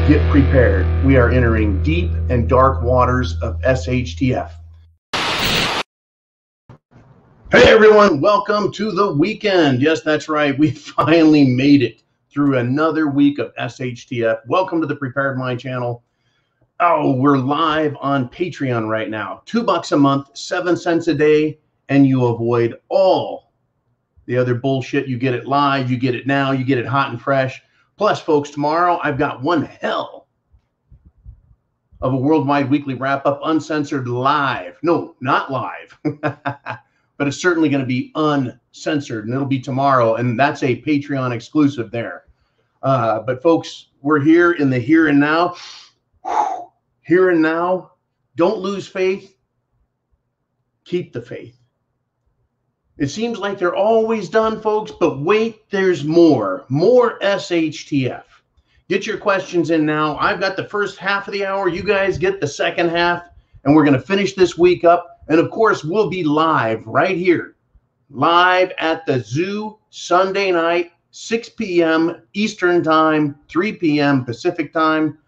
Get prepared. We are entering deep and dark waters of SHTF. Hey everyone, welcome to the weekend. Yes, that's right. We finally made it through another week of SHTF. Welcome to the Prepared Mind channel. Oh, we're live on Patreon right now. $2 a month, 7 cents a day, and you avoid all the other bullshit. You get it live, you get it now, you get it hot and fresh. Plus, folks, tomorrow I've got one hell of a worldwide weekly wrap-up, uncensored live. No, not live, but it's certainly going to be uncensored, and it'll be tomorrow, and that's a Patreon exclusive there. But, folks, we're here in the here and now. Here and now. Don't lose faith. Keep the faith. It seems like they're always done, folks, but wait, there's more. More SHTF. Get your questions in now. I've got the first half of the hour. You guys get the second half, and we're going to finish this week up. And, of course, we'll be live right here, live at the Zoo Sunday night, 6 p.m. Eastern Time, 3 p.m. Pacific Time.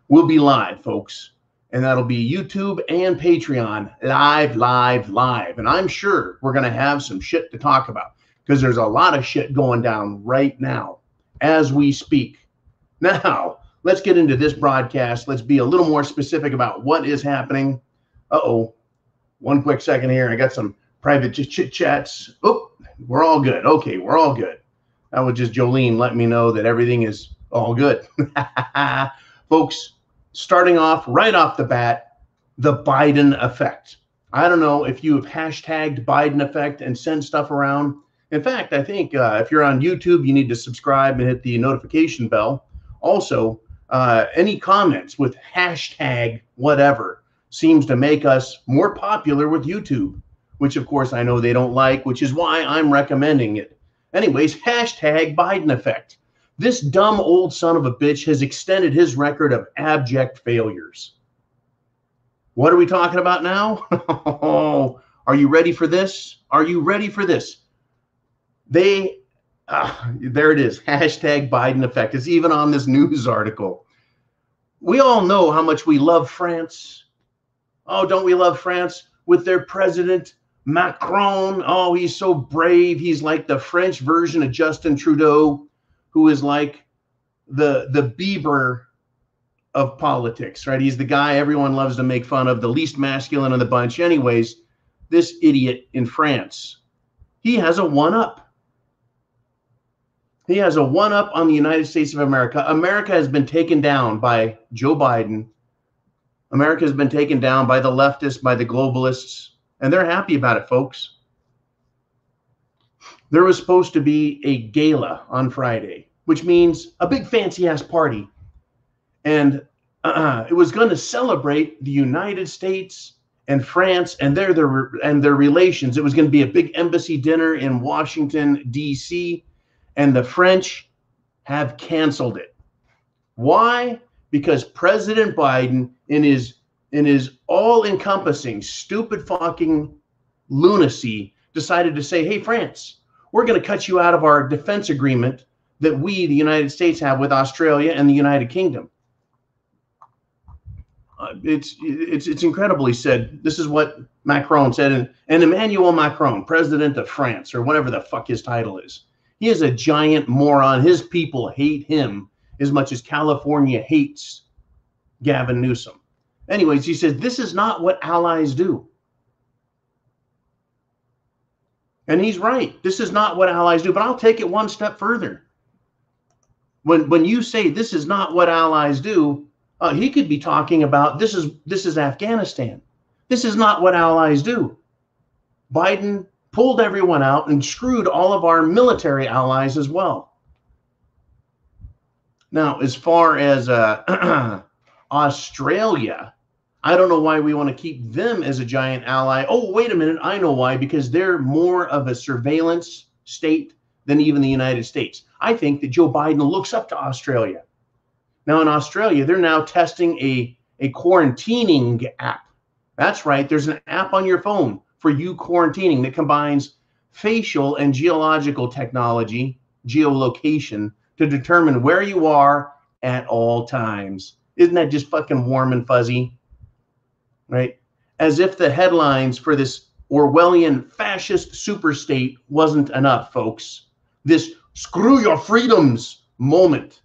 We'll be live, folks. And that'll be YouTube and Patreon, live. And I'm sure we're going to have some shit to talk about because there's a lot of shit going down right now as we speak. Now, let's get into this broadcast. Let's be a little more specific about what is happening. Uh-oh. One quick second here. I got some private chit-chats. Oh, we're all good. Okay, we're all good. That was just Jolene letting me know that everything is all good. Folks, starting off right off the bat, the Biden effect. I don't know if you have hashtagged Biden effect and sent stuff around. In fact, I think if you're on YouTube, you need to subscribe and hit the notification bell. Also, any comments with hashtag whatever seems to make us more popular with YouTube, which of course I know they don't like, which is why I'm recommending it. Anyways, hashtag Biden effect. This dumb old son of a bitch has extended his record of abject failures. What are we talking about now? Are you ready for this? Are you ready for this? There it is, hashtag Biden effect. It's even on this news article. We all know how much we love France. Oh, don't we love France with their president, Macron? Oh, he's so brave. He's like the French version of Justin Trudeau, who is like the Bieber of politics, right? He's the guy everyone loves to make fun of, the least masculine of the bunch. Anyways, this idiot in France, he has a one-up. He has a one-up on the United States of America. America has been taken down by Joe Biden. America has been taken down by the leftists, by the globalists, and they're happy about it, folks. There was supposed to be a gala on Friday, which means a big fancy-ass party. And it was going to celebrate the United States and France and their relations. It was going to be a big embassy dinner in Washington, D.C., and the French have canceled it. Why? Because President Biden, in his all-encompassing, stupid fucking lunacy, decided to say, hey, France, we're going to cut you out of our defense agreement that we, the United States, have with Australia and the United Kingdom. It's incredible. He said, this is what Macron said, and Emmanuel Macron, president of France, or whatever the fuck his title is. He is a giant moron. His people hate him as much as California hates Gavin Newsom. Anyways, he says, this is not what allies do. And he's right. This is not what allies do. But I'll take it one step further. When you say this is not what allies do, he could be talking about this is Afghanistan. This is not what allies do. Biden pulled everyone out and screwed all of our military allies as well. Now, as far as Australia, I don't know why we want to keep them as a giant ally. Oh, wait a minute. I know why. Because they're more of a surveillance state than even the United States. I think that Joe Biden looks up to Australia. Now, in Australia, they're now testing a quarantining app. That's right. There's an app on your phone for you quarantining that combines facial and geological technology, geolocation, to determine where you are at all times. Isn't that just fucking warm and fuzzy? Right? As if the headlines for this Orwellian fascist superstate wasn't enough, folks. This screw your freedoms moment,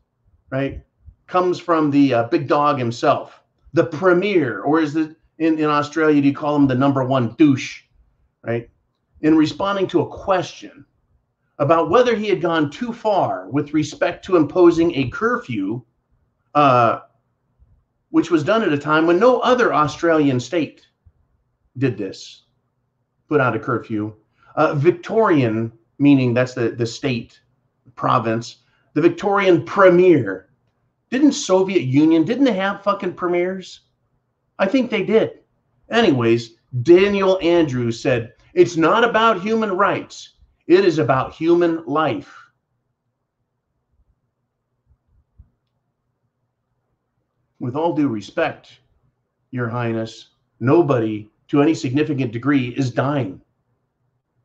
right, comes from the big dog himself, the premier, or is it in Australia, do you call him the #1 douche, right? In responding to a question about whether he had gone too far with respect to imposing a curfew, which was done at a time when no other Australian state did this, put out a curfew. Victorian, meaning that's the state, province, the Victorian premier. Didn't Soviet Union, didn't they have fucking premiers? I think they did. Anyways, Daniel Andrews said, it's not about human rights. It is about human life. With all due respect, Your Highness, nobody to any significant degree is dying.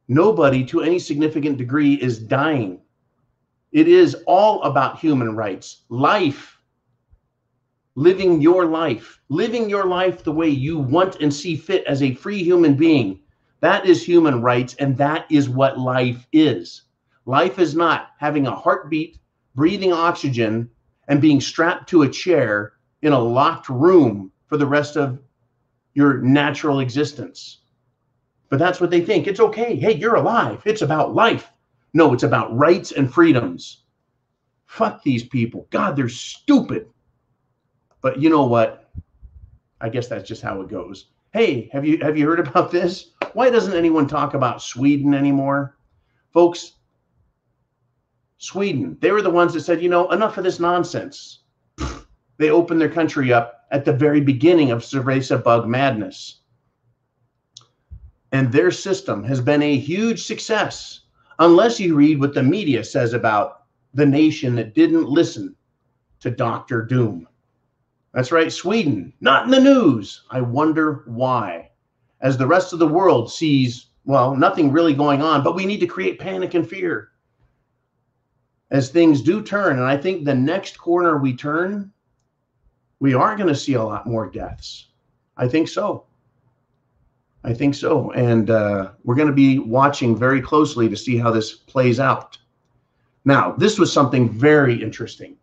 Nobody to any significant degree is dying. It is all about human rights, life, living your life the way you want and see fit as a free human being. That is human rights, and that is what life is. Life is not having a heartbeat, breathing oxygen, and being strapped to a chair in a locked room for the rest of your natural existence. But that's what they think. It's okay. Hey, you're alive. It's about life. No, it's about rights and freedoms. Fuck these people. God, they're stupid. But you know what? I guess that's just how it goes. Hey, have you heard about this? Why doesn't anyone talk about Sweden anymore? Folks, Sweden, they were the ones that said, you know, enough of this nonsense. They opened their country up at the very beginning of cerveza bug madness. And their system has been a huge success, unless you read what the media says about the nation that didn't listen to Dr. Doom. That's right, Sweden, not in the news. I wonder why. As the rest of the world sees, well, nothing really going on, but we need to create panic and fear. As things do turn, and I think the next corner we turn, we are going to see a lot more deaths. I think so. I think so. And we're going to be watching very closely to see how this plays out. Now, this was something very interesting.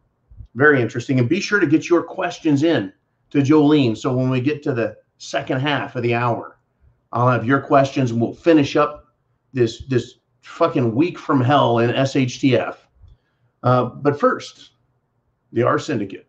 Very interesting. And be sure to get your questions in to Jolene. So when we get to the second half of the hour, I'll have your questions and we'll finish up this fucking week from hell in SHTF. But first, the R Syndicate.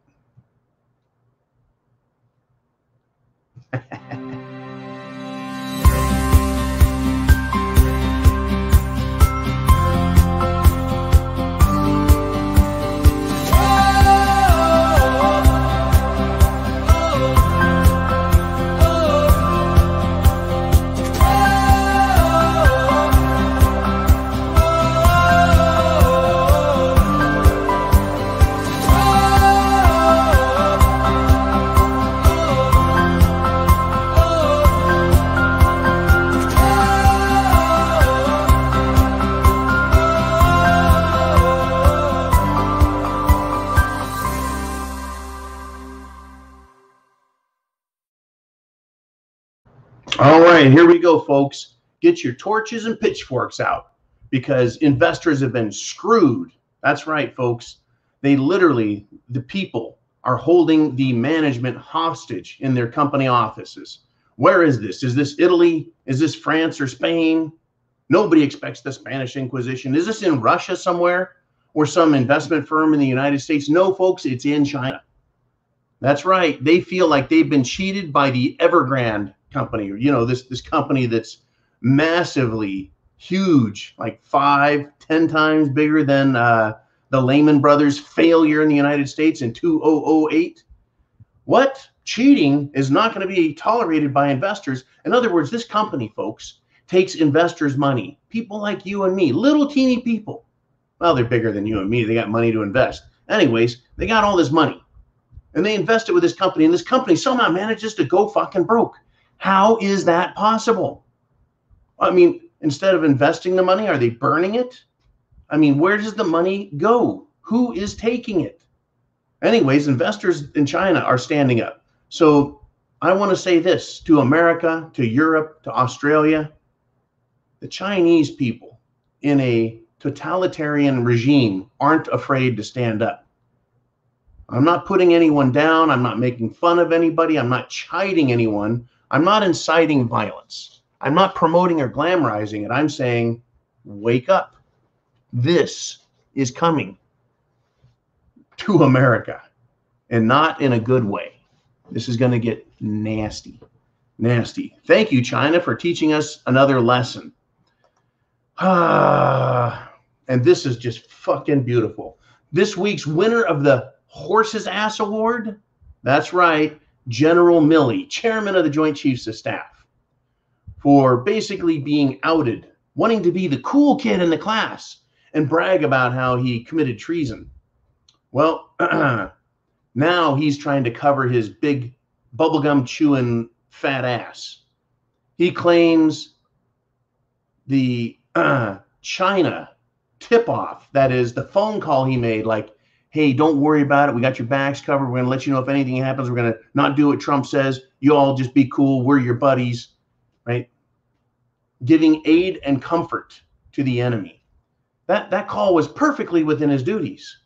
All right, here we go, folks. Get your torches and pitchforks out because investors have been screwed. That's right, folks. They literally, the people are holding the management hostage in their company offices. Where is this? Is this Italy? Is this France or Spain? Nobody expects the Spanish Inquisition. Is this in Russia somewhere or some investment firm in the United States? No, folks, it's in China. That's right. They feel like they've been cheated by the Evergrande company, you know, this company that's massively huge, like 5-10 times bigger than the Lehman Brothers failure in the United States in 2008. What? Cheating is not going to be tolerated by investors. In other words, this company, folks, takes investors' money. People like you and me, little teeny people. Well, they're bigger than you and me. They got money to invest. Anyways, they got all this money. And they invest it with this company. And this company somehow manages to go fucking broke. How is that possible? I mean, instead of investing the money, are they burning it? I mean, where does the money go? Who is taking it? Anyways, investors in China are standing up. So I want to say this to America, to Europe, to Australia. The Chinese people in a totalitarian regime aren't afraid to stand up. I'm not putting anyone down. I'm not making fun of anybody. I'm not chiding anyone. I'm not inciting violence. I'm not promoting or glamorizing it. I'm saying, wake up. This is coming to America, and not in a good way. This is going to get nasty, nasty. Thank you, China, for teaching us another lesson. And this is just fucking beautiful. This week's winner of the Horse's Ass Award, that's right, General Milley, chairman of the Joint Chiefs of Staff, for basically being outed, wanting to be the cool kid in the class and brag about how he committed treason. Well, now he's trying to cover his big bubblegum chewing fat ass. He claims the China tip-off, that is the phone call he made, like, hey, don't worry about it. We got your backs covered. We're going to let you know if anything happens. We're going to not do what Trump says. You all just be cool. We're your buddies, right? Giving aid and comfort to the enemy. That call was perfectly within his duties.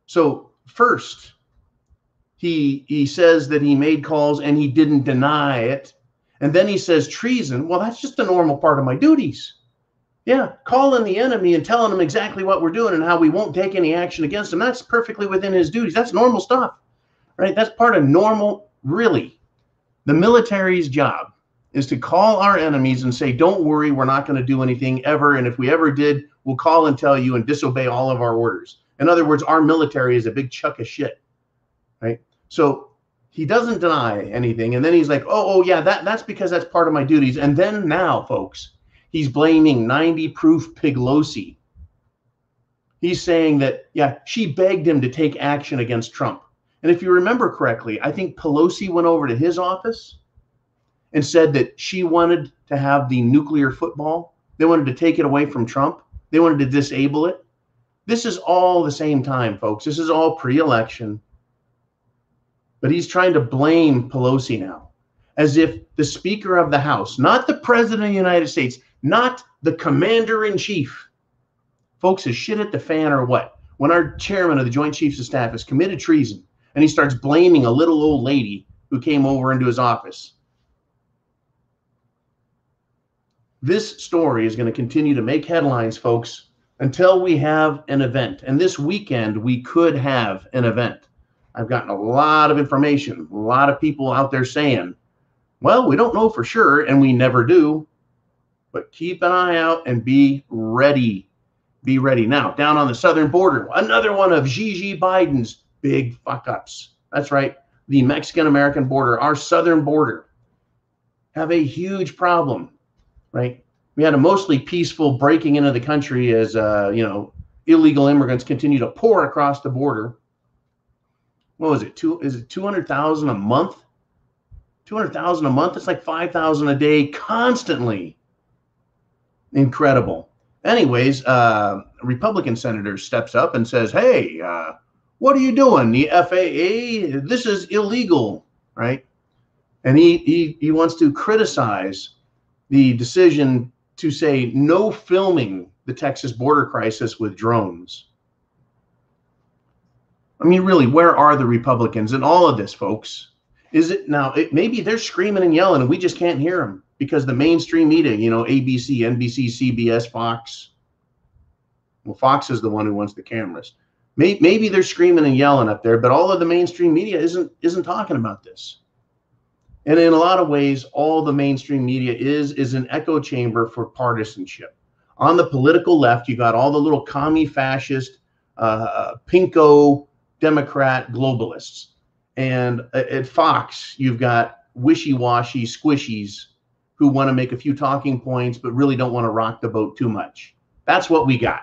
So first, he says that he made calls and he didn't deny it. And then he says treason. Well, that's just a normal part of my duties. Yeah, calling the enemy and telling them exactly what we're doing and how we won't take any action against them. That's perfectly within his duties. That's normal stuff, right? That's part of normal, really. The military's job is to call our enemies and say, don't worry, we're not going to do anything ever. And if we ever did, we'll call and tell you and disobey all of our orders. In other words, our military is a big chuck of shit, right? So he doesn't deny anything. And then he's like, oh yeah, that's because that's part of my duties. And then now, folks, he's blaming 90-proof Piglosi. He's saying that, yeah, she begged him to take action against Trump. And if you remember correctly, I think Pelosi went over to his office and said that she wanted to have the nuclear football. They wanted to take it away from Trump. They wanted to disable it. This is all the same time, folks. This is all pre-election. But he's trying to blame Pelosi now, as if the Speaker of the House, not the President of the United States, not the Commander-in-Chief, folks, is shit at the fan or what? When our chairman of the Joint Chiefs of Staff has committed treason and he starts blaming a little old lady who came over into his office. This story is going to continue to make headlines, folks, until we have an event. And this weekend, we could have an event. I've gotten a lot of information, a lot of people out there saying, well, we don't know for sure, and we never do, but keep an eye out and be ready. Be ready. Now, down on the southern border, another one of Gigi Biden's big fuck-ups. That's right, the Mexican-American border, our southern border, have a huge problem, right? We had a mostly peaceful breaking into the country as, illegal immigrants continue to pour across the border. What was it? Is it 200,000 a month? 200,000 a month? It's like 5,000 a day constantly. Incredible. Anyways, a Republican senator steps up and says, hey, what are you doing? The FAA, this is illegal, right? And he wants to criticize the decision to say no filming the Texas border crisis with drones. I mean, really, where are the Republicans in all of this, folks? Is it now? Maybe they're screaming and yelling and we just can't hear them because the mainstream media, ABC, NBC, CBS, Fox. Well, Fox is the one who wants the cameras. Maybe they're screaming and yelling up there, but all of the mainstream media isn't talking about this. And in a lot of ways, all the mainstream media is an echo chamber for partisanship. On the political left, you got all the little commie fascist, pinko Democrat globalists. And at Fox, you've got wishy-washy squishies who want to make a few talking points, but really don't want to rock the boat too much. That's what we got.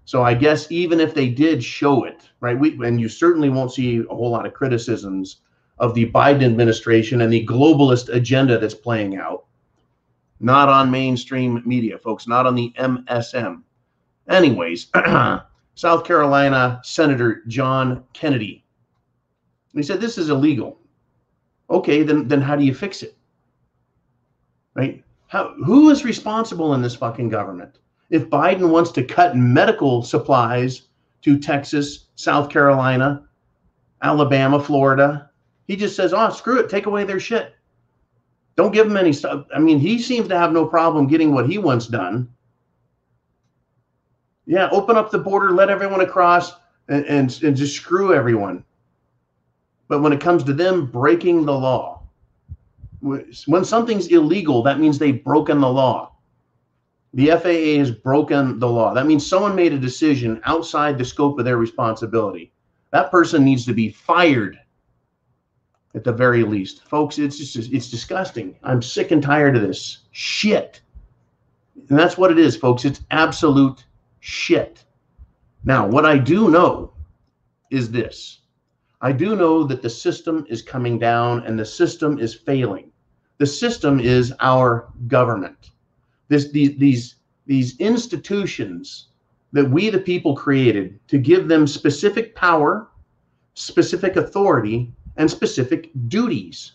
So I guess even if they did show it, right, and you certainly won't see a whole lot of criticisms of the Biden administration and the globalist agenda that's playing out. Not on mainstream media, folks, not on the MSM. Anyways, South Carolina Senator John Kennedy. And he said, this is illegal. Okay, then how do you fix it? Right? Who is responsible in this fucking government? If Biden wants to cut medical supplies to Texas, South Carolina, Alabama, Florida, he just says, oh, screw it, take away their shit. Don't give them any stuff. I mean, he seems to have no problem getting what he wants done. Yeah, open up the border, let everyone across, and just screw everyone. But when it comes to them breaking the law, when something's illegal, that means they've broken the law. The FAA has broken the law. That means someone made a decision outside the scope of their responsibility. That person needs to be fired at the very least. Folks, it's disgusting. I'm sick and tired of this shit. And that's what it is, folks. It's absolute shit. Now, what I do know is this. I do know that the system is coming down and the system is failing. The system is our government. These institutions that we, the people, created to give them specific power, specific authority, and specific duties.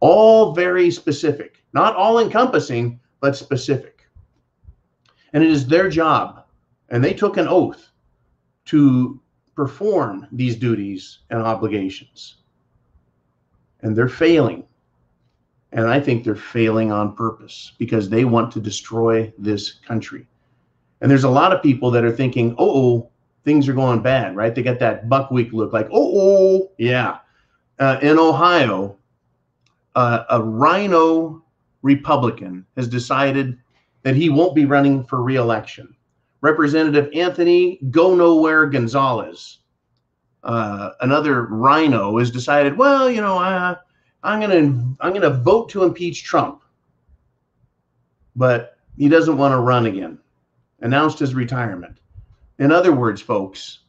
All very specific. Not all encompassing, but specific. And it is their job, and they took an oath to perform these duties and obligations. And they're failing. And I think they're failing on purpose because they want to destroy this country. And there's a lot of people that are thinking, oh, things are going bad, right? They got that buckwheat look like, oh, yeah. In Ohio, a rhino Republican has decided that he won't be running for re-election. Representative Anthony Go Nowhere Gonzalez, another rhino, has decided, well, you know, I'm gonna vote to impeach Trump, but he doesn't want to run again. Announced his retirement. In other words, folks,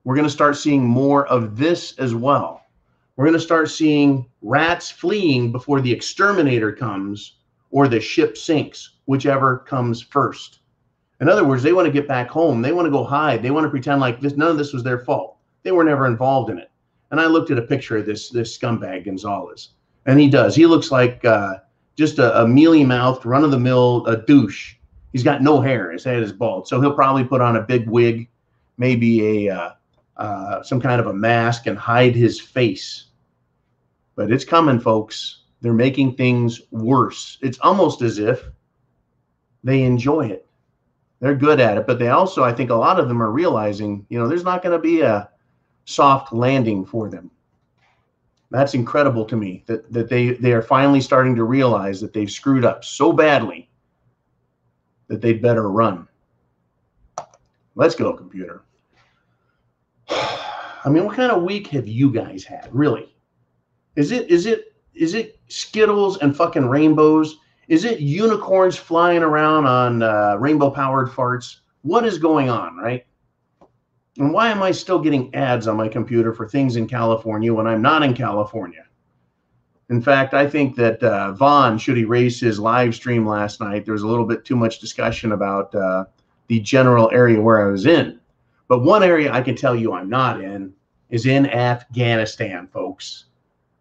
we're going to start seeing more of this as well. We're going to start seeing rats fleeing before the exterminator comes or the ship sinks, whichever comes first. In other words, they want to get back home. They want to go hide. They want to pretend like none of this was their fault. They were never involved in it. And I looked at a picture of this scumbag Gonzalez, and he does. He looks like just a mealy-mouthed, run-of-the-mill douche. He's got no hair. His head is bald, so he'll probably put on a big wig, maybe some kind of a mask, and hide his face. But it's coming, folks. They're making things worse. It's almost as if they enjoy it. They're good at it, but they also, I think a lot of them are realizing, you know, there's not going to be a soft landing for them. That's incredible to me, that they are finally starting to realize that they've screwed up so badly that they'd better run. Let's go, computer. I mean, what kind of week have you guys had, really? Is it Skittles and fucking rainbows? Is it unicorns flying around on rainbow-powered farts? What is going on, right? And why am I still getting ads on my computer for things in California when I'm not in California? In fact, I think that Vaughn should erase his live stream last night. There was a little bit too much discussion about the general area where I was in. But one area I can tell you I'm not in is in Afghanistan, folks.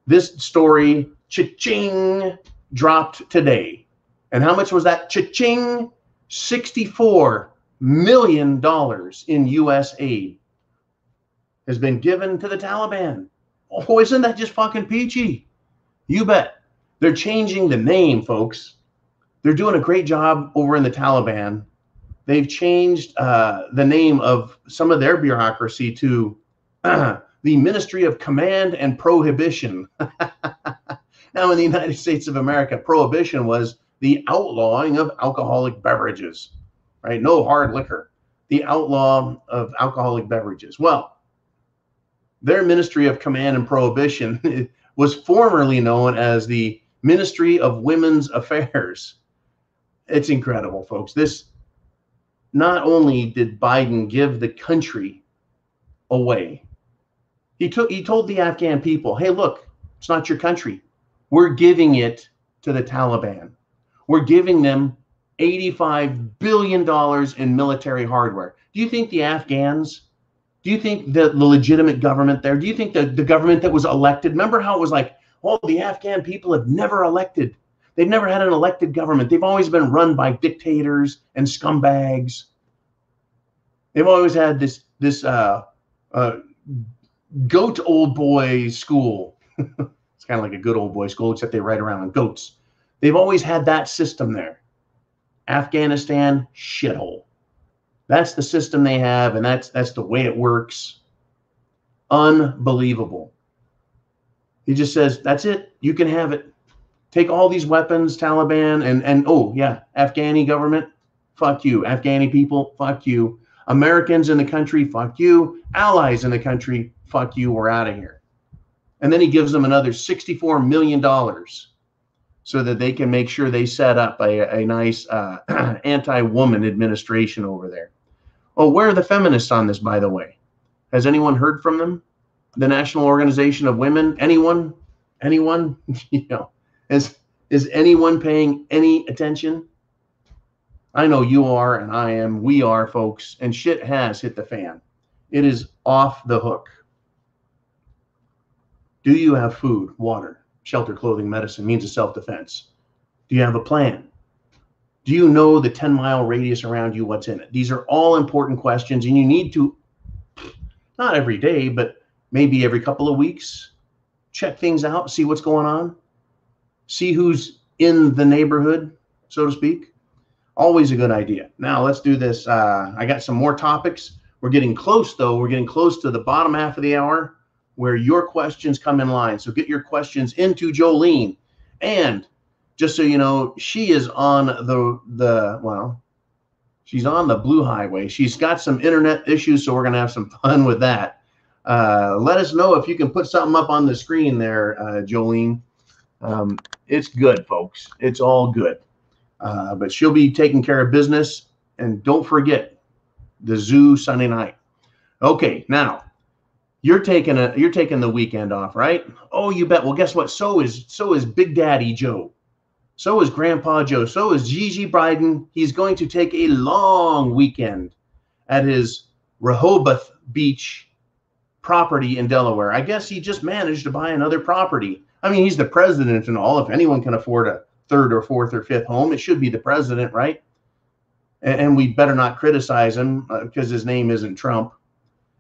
This story, cha-ching, dropped today. And how much was that cha-ching? $64 million in U.S. aid has been given to the Taliban. Oh, isn't that just fucking peachy? You bet. They're changing the name, folks. They're doing a great job over in the Taliban. They've changed the name of some of their bureaucracy to the Ministry of Command and Prohibition. Now, in the United States of America, prohibition was the outlawing of alcoholic beverages, right? No hard liquor. The outlaw of alcoholic beverages. Well, their Ministry of Command and Prohibition was formerly known as the Ministry of Women's Affairs. It's incredible, folks. This, not only did Biden give the country away, he told the Afghan people, hey, look, it's not your country. We're giving it to the Taliban. We're giving them $85 billion in military hardware. Do you think the Afghans Do you think that the legitimate government there, do you think that the government that was elected, remember how it was like, oh, the Afghan people have never elected. They've never had an elected government. They've always been run by dictators and scumbags. They've always had this goat old boy school. It's kind of like a good old boy school, except they ride around on goats. They've always had that system there. Afghanistan, shithole. That's the system they have, and that's the way it works. Unbelievable. He just says, that's it. You can have it. Take all these weapons, Taliban, and oh, yeah, Afghani government, fuck you. Afghani people, fuck you. Americans in the country, fuck you. Allies in the country, fuck you. We're out of here. And then he gives them another $64 million so that they can make sure they set up a nice anti-woman administration over there. Oh, where are the feminists on this, by the way? Has anyone heard from them? The National Organization of Women? Anyone? Anyone? You know, is anyone paying any attention? I know you are, and I am. We are, folks. And shit has hit the fan. It is off the hook. Do you have food, water, shelter, clothing, medicine, means of self-defense? Do you have a plan? Do you know the 10-mile radius around you, what's in it? These are all important questions, and you need to, not every day, but maybe every couple of weeks, check things out, see what's going on, see who's in the neighborhood, so to speak. Always a good idea. Now, let's do this. I got some more topics. We're getting close, though. We're getting close to the bottom half of the hour where your questions come in line. So get your questions into Jolene. And just so you know, she is on well, she's on the Blue Highway. She's got some internet issues, so we're going to have some fun with that. Let us know if you can put something up on the screen there, Jolene. It's good, folks. It's all good. But she'll be taking care of business. And don't forget the zoo Sunday night. Okay, now you're taking the weekend off, right? Oh, you bet. Well, guess what? So is Big Daddy Joe. So is Grandpa Joe. So is Gigi Biden. He's going to take a long weekend at his Rehoboth Beach property in Delaware. I guess he just managed to buy another property. I mean, he's the president and all. If anyone can afford a third or fourth or fifth home, it should be the president, right? And we better not criticize him because his name isn't Trump.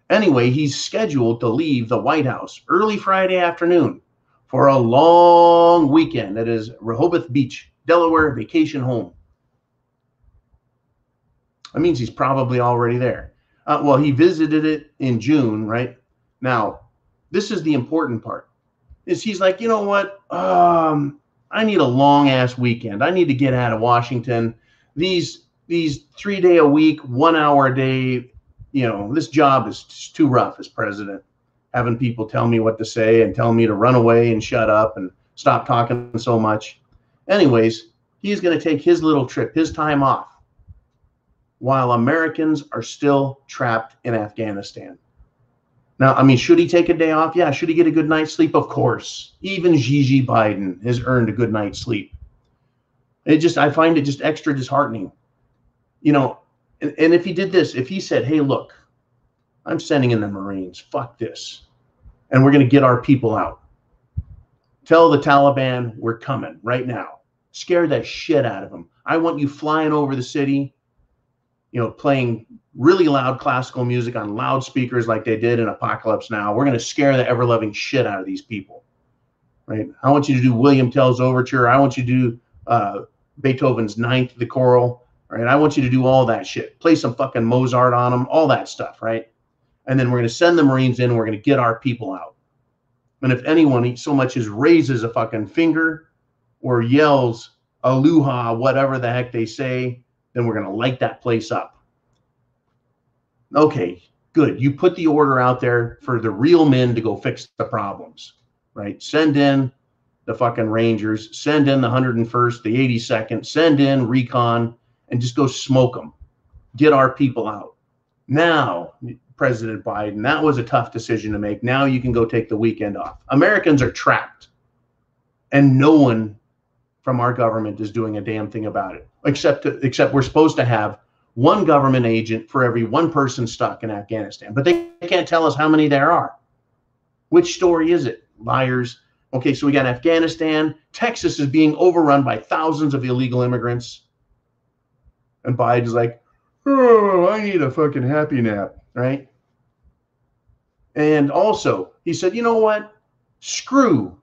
Anyway, he's scheduled to leave the White House early Friday afternoon for a long weekend at his Rehoboth Beach, Delaware vacation home. That means he's probably already there. Well, he visited it in June, right? Now, this is the important part. Is he's like, you know what? I need a long-ass weekend. I need to get out of Washington. These 3-day-a-week, 1-hour-a-day, you know, this job is too rough as president. Having people tell me what to say and tell me to run away and shut up and stop talking so much. Anyways, he's going to take his little trip, his time off, while Americans are still trapped in Afghanistan. Now, I mean, should he take a day off? Yeah. Should he get a good night's sleep? Of course. Even Gigi Biden has earned a good night's sleep. I find it just extra disheartening. You know, and if he did this, if he said, hey, look, I'm sending in the Marines, fuck this, and we're going to get our people out. Tell the Taliban we're coming right now. Scare the shit out of them. I want you flying over the city, you know, playing really loud classical music on loudspeakers like they did in Apocalypse Now. We're going to scare the ever-loving shit out of these people, right? I want you to do William Tell's Overture. I want you to do Beethoven's Ninth, the Choral, right? I want you to do all that shit. Play some fucking Mozart on them, all that stuff, right? And then we're going to send the Marines in. And we're going to get our people out. And if anyone so much as raises a fucking finger or yells aloha, whatever the heck they say, then we're going to light that place up. Okay, good. You put the order out there for the real men to go fix the problems, right? Send in the fucking Rangers, send in the 101st, the 82nd, send in recon, and just go smoke them. Get our people out. Now, President Biden, that was a tough decision to make. Now you can go take the weekend off. Americans are trapped, and no one from our government is doing a damn thing about it, except we're supposed to have one government agent for every one person stuck in Afghanistan. But they can't tell us how many there are. Which story is it? Liars. Okay, so we got Afghanistan. Texas is being overrun by thousands of illegal immigrants. And Biden's like, oh, I need a fucking happy nap, right? And also, he said, you know what? Screw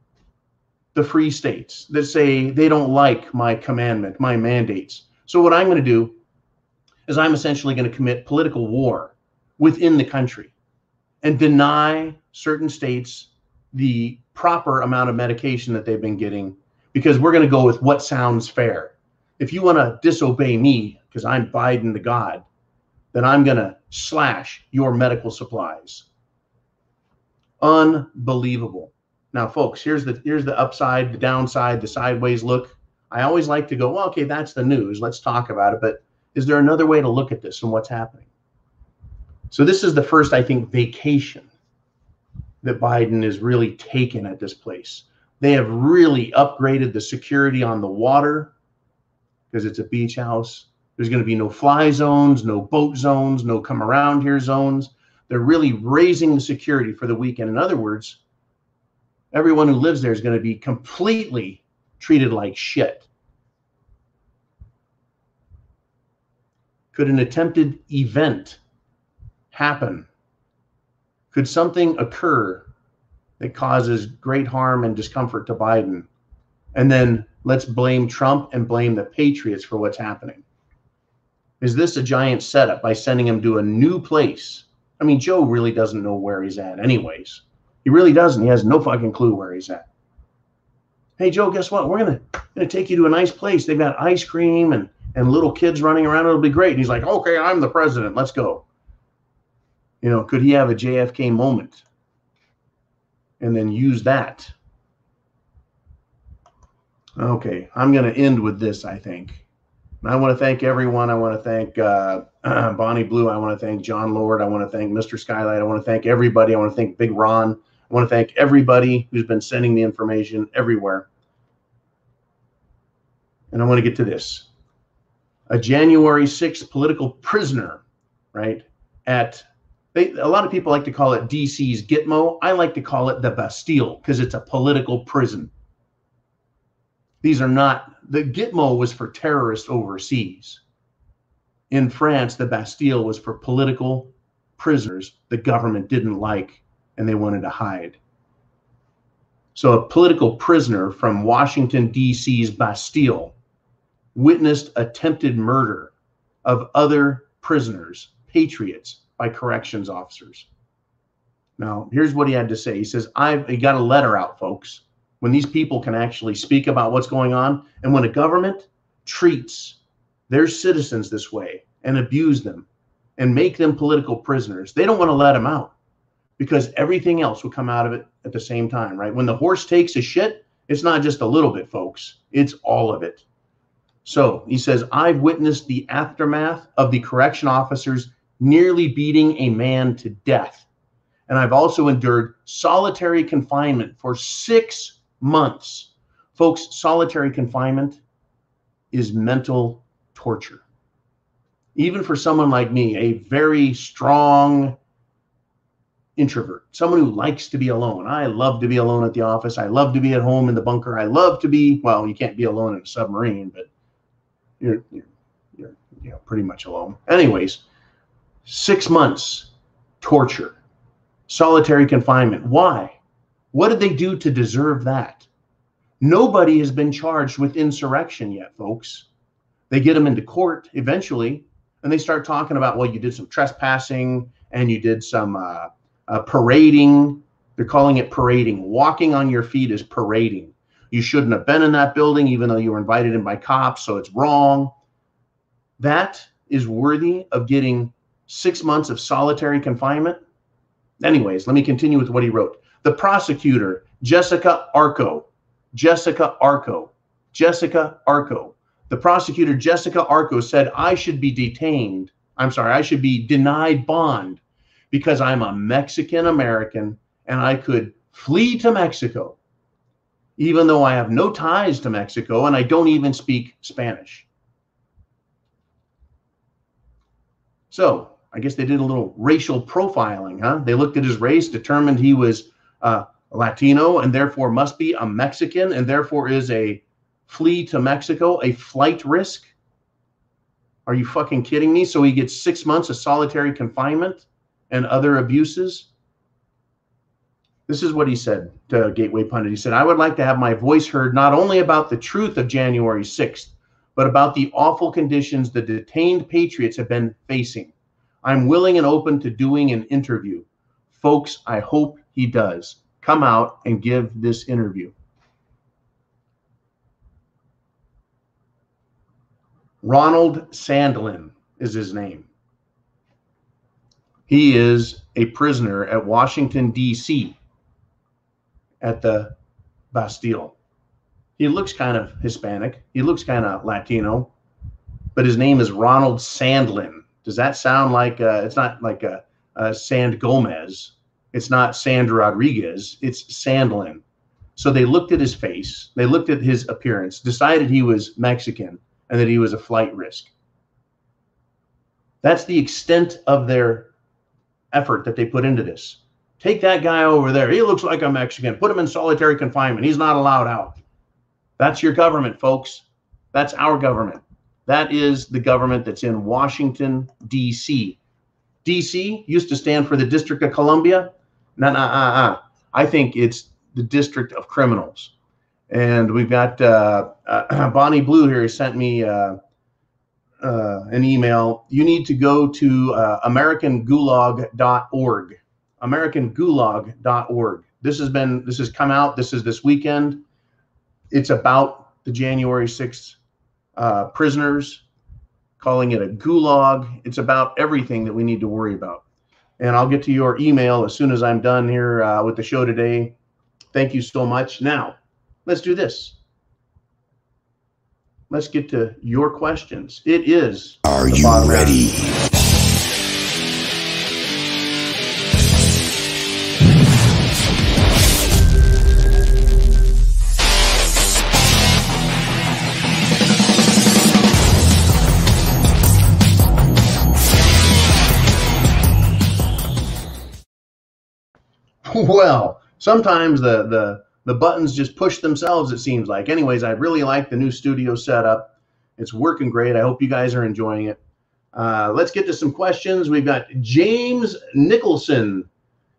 the free states that say they don't like my commandment, my mandates. So what I'm going to do is I'm essentially going to commit political war within the country and deny certain states the proper amount of medication that they've been getting, because we're going to go with what sounds fair. If you want to disobey me because I'm Biden the God, then I'm going to slash your medical supplies. Unbelievable. Now, folks, here's the upside, the downside, the sideways look. I always like to go, well, okay, that's the news. Let's talk about it. But is there another way to look at this and what's happening? So this is the first, I think, vacation that Biden is really taking at this place. They have really upgraded the security on the water because it's a beach house. There's going to be no fly zones, no boat zones, no come around here zones. They're really raising the security for the weekend. In other words, everyone who lives there is going to be completely treated like shit. Could an attempted event happen? Could something occur that causes great harm and discomfort to Biden? And then let's blame Trump and blame the patriots for what's happening. Is this a giant setup by sending him to a new place? I mean, Joe really doesn't know where he's at anyways. He really doesn't. He has no fucking clue where he's at. Hey, Joe, guess what? We're gonna take you to a nice place. They've got ice cream and little kids running around. It'll be great. And he's like, okay, I'm the president. Let's go. You know, could he have a JFK moment and then use that? Okay, I'm going to end with this, I think. And I want to thank everyone. I want to thank Bonnie Blue. I want to thank John Lord. I want to thank Mr. Skylight. I want to thank everybody. I want to thank Big Ron. I want to thank everybody who's been sending the information everywhere. And I want to get to this. A January 6th political prisoner, right, a lot of people like to call it DC's Gitmo. I like to call it the Bastille because it's a political prison. These are not, the Gitmo was for terrorists overseas. In France, the Bastille was for political prisoners the government didn't like and they wanted to hide. So a political prisoner from Washington, D.C.'s Bastille witnessed attempted murder of other prisoners, patriots, by corrections officers. Now, here's what he had to say. He says, he got a letter out, folks. When these people can actually speak about what's going on, and when a government treats their citizens this way and abuse them and make them political prisoners, they don't want to let them out because everything else will come out of it at the same time, right? When the horse takes a shit, it's not just a little bit, folks. It's all of it. So he says, I've witnessed the aftermath of the correction officers nearly beating a man to death. And I've also endured solitary confinement for 6 months. Folks, solitary confinement is mental torture. Even for someone like me, a very strong introvert, someone who likes to be alone. I love to be alone at the office. I love to be at home in the bunker. I love to be, well, you can't be alone in a submarine, but you're pretty much alone. Anyways, 6 months, torture, solitary confinement. Why? What did they do to deserve that? Nobody has been charged with insurrection yet, folks. They get them into court eventually, and they start talking about, well, you did some trespassing and you did some parading. They're calling it parading. Walking on your feet is parading. You shouldn't have been in that building, even though you were invited in by cops, so it's wrong. That is worthy of getting 6 months of solitary confinement. Anyways, let me continue with what he wrote. The prosecutor, Jessica Arco. The prosecutor, Jessica Arco, said I should be denied bond because I'm a Mexican American and I could flee to Mexico, even though I have no ties to Mexico and I don't even speak Spanish. So I guess they did a little racial profiling, huh? They looked at his race, determined he was Latino, and therefore must be a Mexican, and therefore is a flee to Mexico, a flight risk. Are you fucking kidding me? So he gets 6 months of solitary confinement and other abuses. This is what he said to Gateway Pundit. He said, I would like to have my voice heard not only about the truth of January 6th, but about the awful conditions the detained patriots have been facing. I'm willing and open to doing an interview. Folks, I hope he does. Come out and give this interview. Ronald Sandlin is his name. He is a prisoner at Washington, D.C., at the Bastille. He looks kind of Hispanic. He looks kind of Latino, but his name is Ronald Sandlin. Does that sound like, it's not like Sand Gomez. It's not Sand Rodriguez. It's Sandlin. So they looked at his face. They looked at his appearance, decided he was Mexican and that he was a flight risk. That's the extent of their effort that they put into this. Take that guy over there. He looks like a Mexican. Put him in solitary confinement. He's not allowed out. That's your government, folks. That's our government. That is the government that's in Washington, D.C. D.C. used to stand for the District of Columbia. I think it's the District of Criminals. And we've got Bonnie Blue here. He sent me an email. You need to go to AmericanGulag.org. AmericanGulag.org. This has come out. This is this weekend. It's about the January 6th prisoners, calling it a gulag. It's about everything that we need to worry about. And I'll get to your email as soon as I'm done here with the show today. Thank you so much. Now, let's do this. Let's get to your questions. It is. Are you ready? Well, sometimes the buttons just push themselves, it seems like. Anyways, I really like the new studio setup. It's working great. I hope you guys are enjoying it. Let's get to some questions. We've got James Nicholson.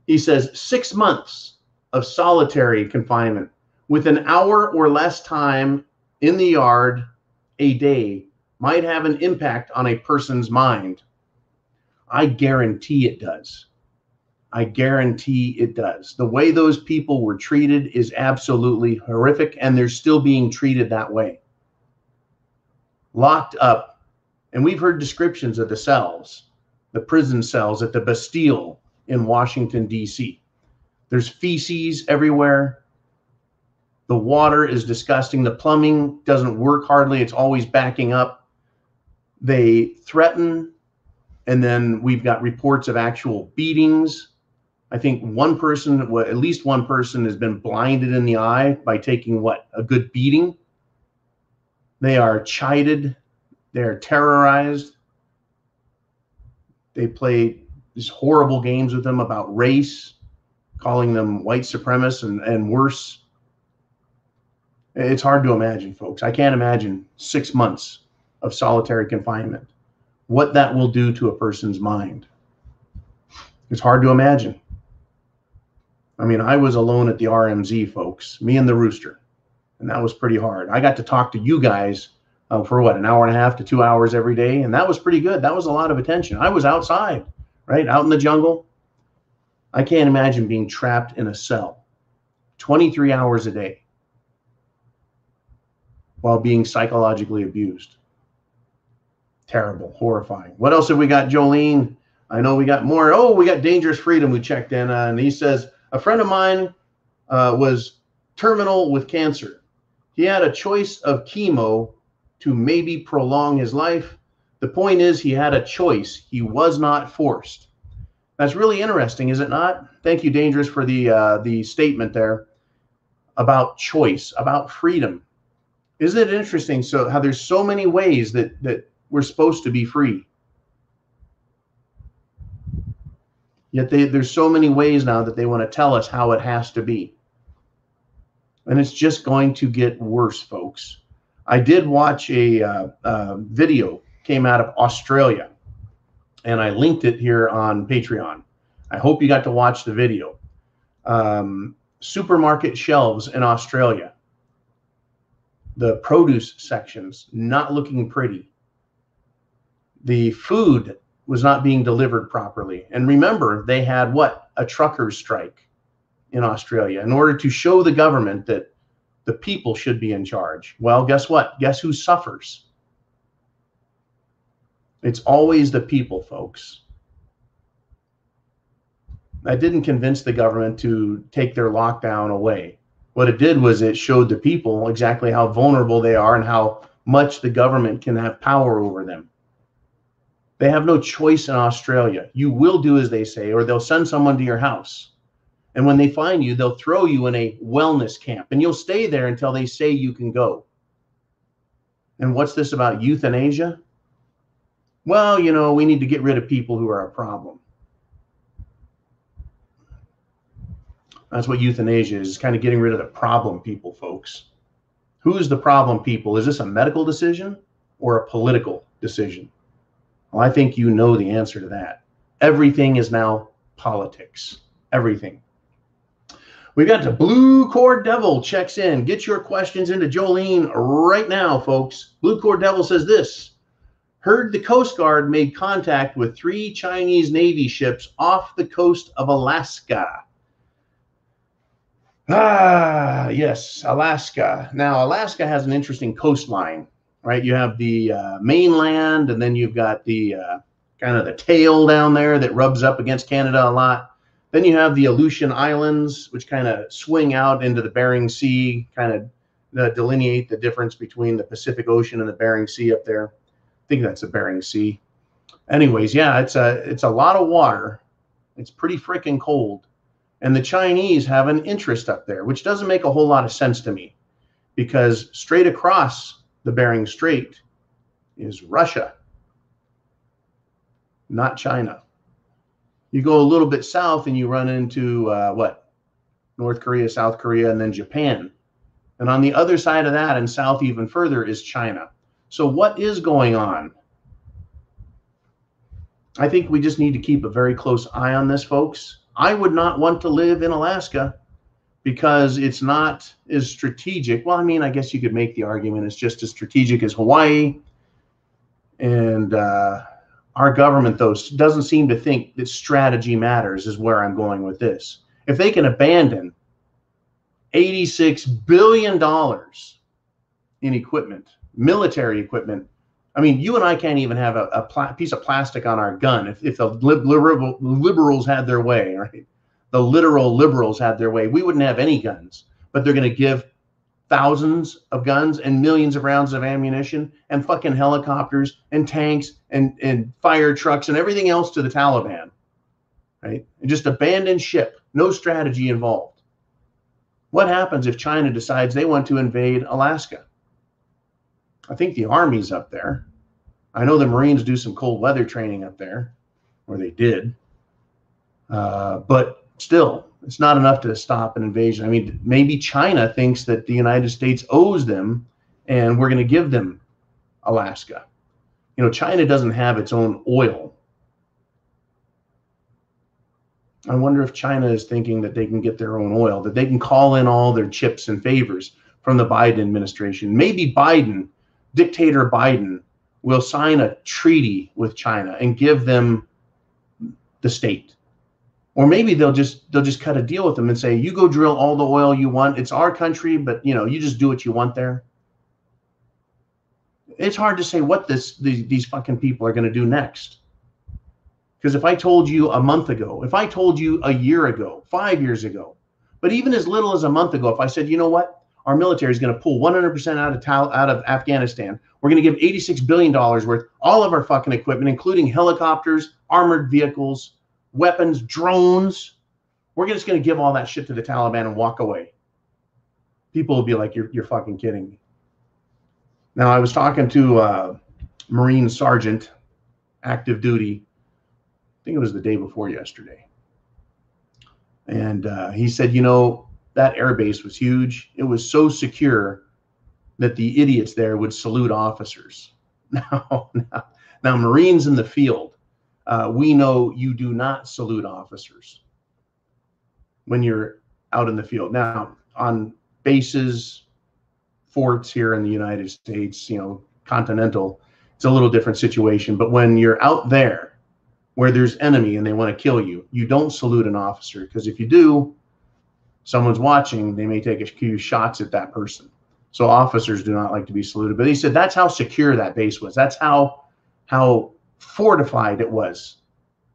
He says 6 months of solitary confinement with an hour or less time in the yard a day might have an impact on a person's mind. I guarantee it does. I guarantee it does. The way those people were treated is absolutely horrific, and they're still being treated that way. Locked up, and we've heard descriptions of the cells, the prison cells at the Bastille in Washington, D.C. There's feces everywhere. The water is disgusting. The plumbing doesn't work hardly. It's always backing up. They threaten, and then we've got reports of actual beatings. I think at least one person has been blinded in the eye by taking a good beating. They are chided. They are terrorized. They play these horrible games with them about race, calling them white supremacists and worse. It's hard to imagine, folks. I can't imagine 6 months of solitary confinement, what that will do to a person's mind. It's hard to imagine. I mean, I was alone at the RMZ, folks, me and the rooster, and that was pretty hard. I got to talk to you guys for an hour and a half to 2 hours every day, and that was pretty good. That was a lot of attention. I was outside, right, out in the jungle. I can't imagine being trapped in a cell 23 hours a day while being psychologically abused. Terrible, horrifying. What else have we got, Jolene? I know we got more. Oh, we got Dangerous Freedom who checked in, and he says, a friend of mine was terminal with cancer. He had a choice of chemo to maybe prolong his life. The point is he had a choice. He was not forced. That's really interesting, is it not? Thank you, Dangerous, for the statement there about choice, about freedom. Isn't it interesting? So how there's so many ways that we're supposed to be free. Yet there's so many ways now that they want to tell us how it has to be. And it's just going to get worse, folks. I did watch a video, came out of Australia, and I linked it here on Patreon. I hope you got to watch the video. Supermarket shelves in Australia, the produce sections not looking pretty. The food was not being delivered properly. And remember, they had what? A truckers' strike in Australia in order to show the government that the people should be in charge. Well, guess what? Guess who suffers? It's always the people, folks. That didn't convince the government to take their lockdown away. What it did was it showed the people exactly how vulnerable they are and how much the government can have power over them. They have no choice in Australia. You will do as they say, or they'll send someone to your house. And when they find you, they'll throw you in a wellness camp, and you'll stay there until they say you can go. And what's this about euthanasia? Well, you know, we need to get rid of people who are a problem. That's what euthanasia is kind of getting rid of the problem people, folks. Who's the problem people? Is this a medical decision or a political decision? Well, I think you know the answer to that. Everything is now politics. Everything. We got the Blue Cord Devil checks in. Get your questions into Jolene right now, folks. Blue Cord Devil says this. Heard the Coast Guard made contact with 3 Chinese Navy ships off the coast of Alaska. Ah, yes, Alaska. Now, Alaska has an interesting coastline, right? You have the mainland, and then you've got the kind of the tail down there that rubs up against Canada a lot. Then you have the Aleutian Islands, which kind of swing out into the Bering Sea, kind of delineate the difference between the Pacific Ocean and the Bering Sea up there. I think that's the Bering Sea. Anyways, yeah, it's a lot of water. It's pretty freaking cold. And the Chinese have an interest up there, which doesn't make a whole lot of sense to me, because straight across the Bering Strait is Russia, not China. You go a little bit south and you run into what? North Korea, South Korea, and then Japan. And on the other side of that and south even further is China. So what is going on? I think we just need to keep a very close eye on this, folks. I would not want to live in Alaska because it's not as strategic. Well, I mean, I guess you could make the argument it's just as strategic as Hawaii. And our government, though, doesn't seem to think that strategy matters, is where I'm going with this. If they can abandon $86 billion in equipment, military equipment, I mean, you and I can't even have a piece of plastic on our gun if the liberals had their way, right? The literal liberals had their way. We wouldn't have any guns, but they're going to give thousands of guns and millions of rounds of ammunition and fucking helicopters and tanks and fire trucks and everything else to the Taliban, right? And just abandon ship, no strategy involved. What happens if China decides they want to invade Alaska? I think the Army's up there. I know the Marines do some cold weather training up there, or they did. But still, it's not enough to stop an invasion. I mean, maybe China thinks that the United States owes them, and we're going to give them Alaska. You know, China doesn't have its own oil. I wonder if China is thinking that they can get their own oil, that they can call in all their chips and favors from the Biden administration. Maybe Biden, dictator Biden, will sign a treaty with China and give them the state. Or maybe they'll just cut a deal with them and say, you go drill all the oil you want. It's our country, but you know, you just do what you want there. It's hard to say what these fucking people are going to do next. Because if I told you a month ago, if I told you a year ago, 5 years ago, but even as little as a month ago, if I said, you know what? Our military is going to pull 100% out of Afghanistan. We're going to give $86 billion worth, all of our fucking equipment, including helicopters, armored vehicles, weapons, drones. We're just going to give all that shit to the Taliban and walk away. People will be like, you're fucking kidding me. Now, I was talking to a Marine sergeant, active duty. I think it was the day before yesterday. And he said, you know, that air base was huge. It was so secure that the idiots there would salute officers. Now, Marines in the field, we know you do not salute officers when you're out in the field. Now, on bases, forts here in the United States, you know, continental, it's a little different situation. But when you're out there where there's enemy and they want to kill you, you don't salute an officer, because if you do, someone's watching, they may take a few shots at that person. So officers do not like to be saluted. But he said that's how secure that base was. That's how fortified it was,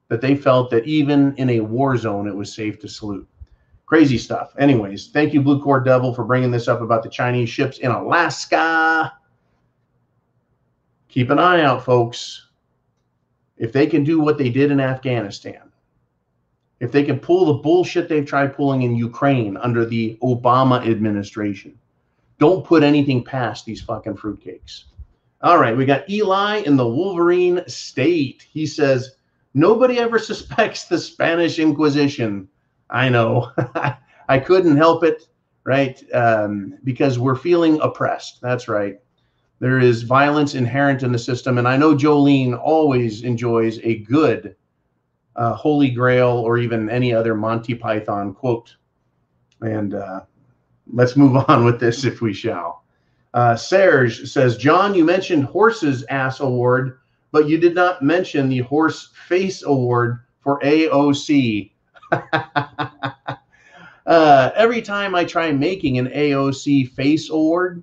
that they felt that even in a war zone, it was safe to salute. Crazy stuff. Anyways, thank you, Blue Cord Devil, for bringing this up about the Chinese ships in Alaska. Keep an eye out, folks. If they can do what they did in Afghanistan, if they can pull the bullshit they've tried pulling in Ukraine under the Obama administration, don't put anything past these fucking fruitcakes. All right, we got Eli in the Wolverine State. He says, nobody ever suspects the Spanish Inquisition. I know. I couldn't help it, right? Because we're feeling oppressed. That's right. There is violence inherent in the system. And I know Jolene always enjoys a good Holy Grail or even any other Monty Python quote. And let's move on with this if we shall. Serge says, John, you mentioned Horse's Ass Award, but you did not mention the Horse Face Award for AOC. Every time I try making an AOC Face Award,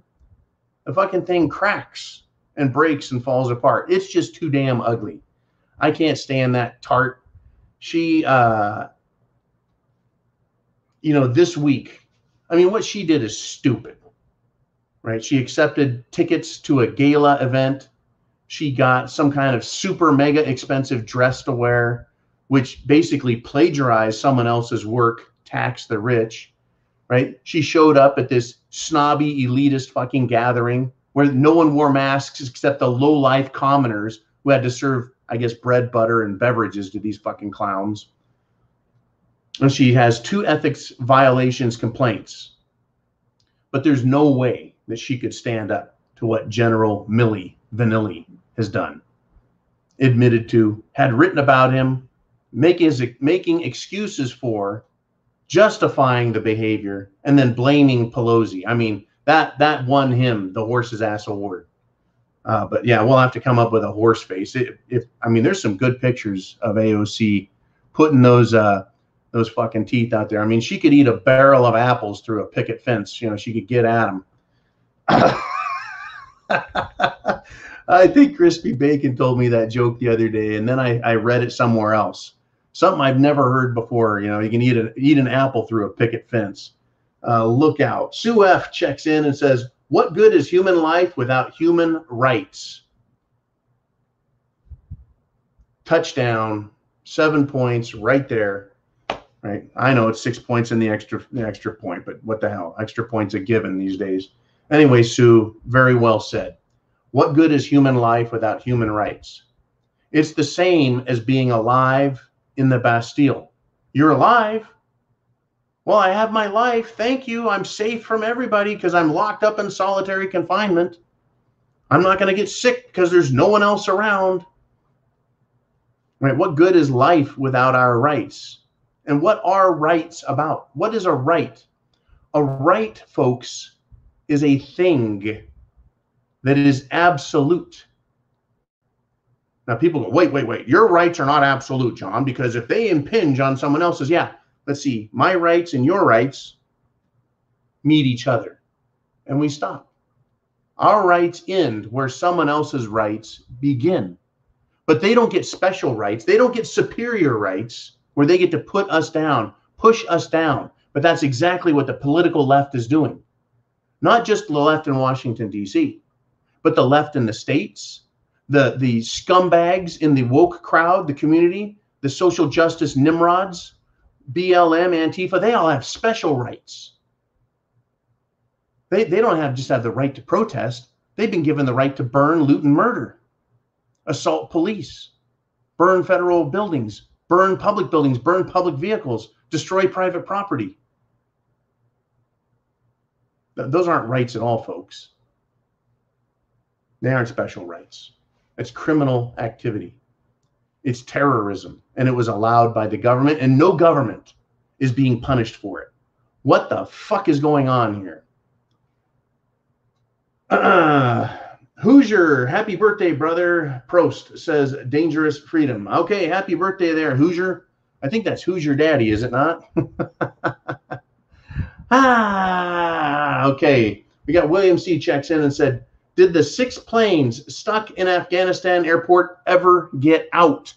the fucking thing cracks and breaks and falls apart. It's just too damn ugly. I can't stand that tart. She, you know, this week, I mean, what she did is stupid, right? She accepted tickets to a gala event. She got some kind of super mega expensive dress to wear, which basically plagiarized someone else's work, tax the rich, right? She showed up at this snobby elitist fucking gathering where no one wore masks except the low-life commoners who had to serve, I guess, bread, butter, and beverages to these fucking clowns. And she has 2 ethics violations complaints, but there's no way that she could stand up to what General Millie Vanilli has done. Admitted to, had written about him, making excuses for, justifying the behavior, and then blaming Pelosi. I mean, that won him the Horse's Ass Award. But yeah, we'll have to come up with a horse face. I mean, there's some good pictures of AOC putting those fucking teeth out there. I mean, she could eat a barrel of apples through a picket fence. You know, she could get at them. I think Crispy Bacon told me that joke the other day, and then I read it somewhere else. Something I've never heard before. You know, you can eat an apple through a picket fence. Look out. Sue F checks in and says, what good is human life without human rights? Touchdown, 7 points right there. Right. I know it's 6 points in the extra point, but what the hell? Extra points are given these days. Anyway, Sue, very well said. What good is human life without human rights? It's the same as being alive in the Bastille. You're alive. Well, I have my life. Thank you. I'm safe from everybody because I'm locked up in solitary confinement. I'm not going to get sick because there's no one else around. Right? What good is life without our rights? And what are rights about? What is a right? A right, folks, is a thing that is absolute. Now, people go, wait. Your rights are not absolute, John, because if they impinge on someone else's, yeah, let's see, my rights and your rights meet each other, and we stop. Our rights end where someone else's rights begin. But they don't get special rights. They don't get superior rights where they get to put us down, push us down. But that's exactly what the political left is doing. Not just the left in Washington, D.C., but the left in the states, the scumbags in the woke crowd, the community, the social justice nimrods, BLM, Antifa, they all have special rights. They don't just have the right to protest. They've been given the right to burn, loot, and murder, assault police, burn federal buildings, burn public buildings, burn public vehicles, destroy private property. Those aren't rights at all, folks. They aren't special rights. It's criminal activity. It's terrorism, and it was allowed by the government, and no government is being punished for it. What the fuck is going on here? Hoosier, happy birthday, brother. Prost says dangerous freedom. Okay, happy birthday there, Hoosier. I think that's Hoosier Daddy, is it not? Okay. We got William C. checks in and said, did the 6 planes stuck in Afghanistan airport ever get out?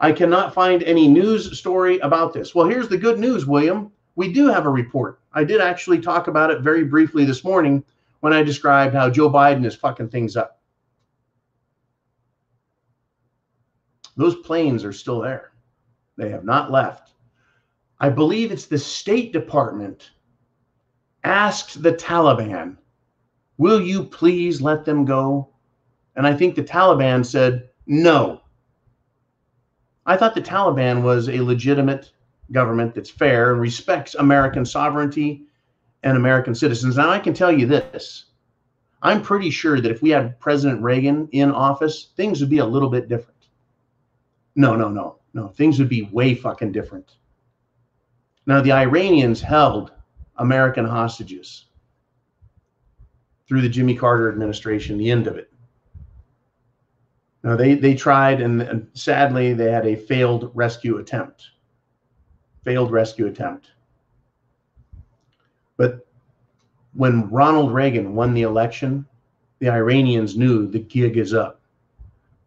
I cannot find any news story about this. Well, here's the good news, William. We do have a report. I did actually talk about it very briefly this morning when I described how Joe Biden is fucking things up. Those planes are still there. They have not left. I believe it's the State Department asked the Taliban, will you please let them go? And I think the Taliban said, no. I thought the Taliban was a legitimate government that's fair and respects American sovereignty and American citizens. Now, I can tell you this. I'm pretty sure that if we had President Reagan in office, things would be a little bit different. No. Things would be way fucking different. Now, the Iranians held American hostages through the Jimmy Carter administration, the end of it. Now, they tried, and sadly, they had a failed rescue attempt. But when Ronald Reagan won the election, the Iranians knew the gig is up.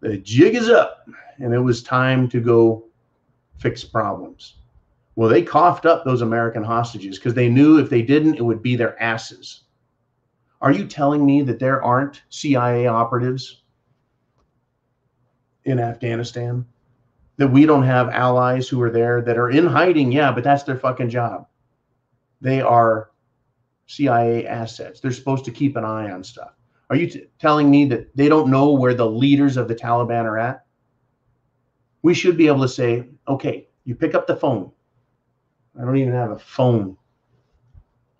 The jig is up, and it was time to go fix problems. Well, they coughed up those American hostages because they knew if they didn't, it would be their asses. Are you telling me that there aren't CIA operatives in Afghanistan? That we don't have allies who are there that are in hiding? Yeah, but that's their fucking job. They are CIA assets. They're supposed to keep an eye on stuff. Are you telling me that they don't know where the leaders of the Taliban are at? We should be able to say, okay, you pick up the phone. I don't even have a phone.